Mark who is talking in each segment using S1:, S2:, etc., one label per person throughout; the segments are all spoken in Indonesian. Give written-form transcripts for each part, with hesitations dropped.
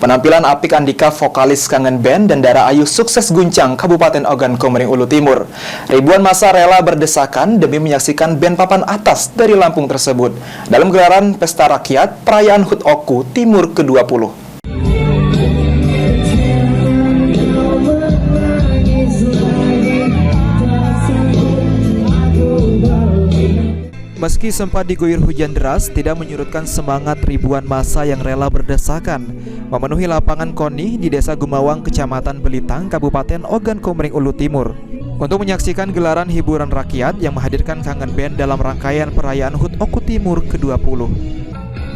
S1: Penampilan apik Andika, vokalis Kangen Band, dan Dara Ayu sukses guncang Kabupaten Ogan Komering Ulu Timur. Ribuan massa rela berdesakan demi menyaksikan band papan atas dari Lampung tersebut dalam gelaran Pesta Rakyat Perayaan HUT Oku Timur ke-20. Meski sempat diguyur hujan deras, tidak menyurutkan semangat ribuan massa yang rela berdesakan memenuhi lapangan KONI di Desa Gumawang, Kecamatan Belitang, Kabupaten Ogan Komering Ulu Timur untuk menyaksikan gelaran hiburan rakyat yang menghadirkan Kangen Band dalam rangkaian perayaan HUT Oku Timur ke-20.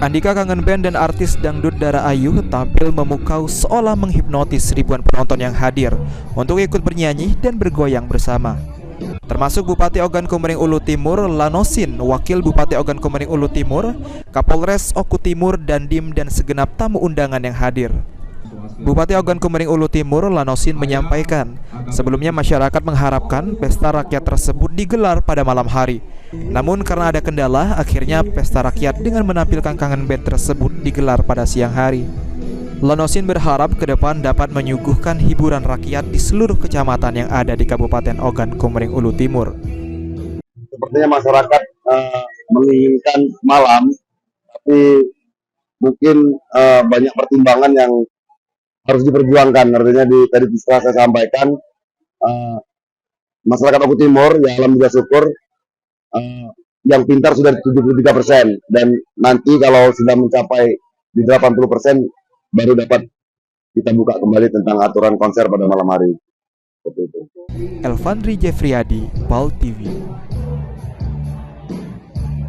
S1: Andika, Kangen Band, dan artis dangdut Dara Ayu tampil memukau seolah menghipnotis ribuan penonton yang hadir untuk ikut bernyanyi dan bergoyang bersama. Termasuk Bupati Ogan Komering Ulu Timur Lanosin, Wakil Bupati Ogan Komering Ulu Timur, Kapolres Oku Timur, Dandim, dan segenap tamu undangan yang hadir. Bupati Ogan Komering Ulu Timur Lanosin menyampaikan, sebelumnya masyarakat mengharapkan pesta rakyat tersebut digelar pada malam hari. Namun karena ada kendala, akhirnya pesta rakyat dengan menampilkan Kangen Band tersebut digelar pada siang hari. Lanosin berharap ke depan dapat menyuguhkan hiburan rakyat di seluruh kecamatan yang ada di Kabupaten Ogan Komering Ulu Timur.
S2: Sepertinya masyarakat menginginkan malam, tapi mungkin banyak pertimbangan yang harus diperjuangkan. Artinya tadi setelah saya sampaikan, masyarakat Oku Timur ya alhamdulillah syukur yang pintar sudah 73%, dan nanti kalau sudah mencapai di 80% baru dapat kita buka kembali tentang aturan konser pada malam hari. Seperti itu.
S1: Elvandri Jeffriyadi, PAL TV.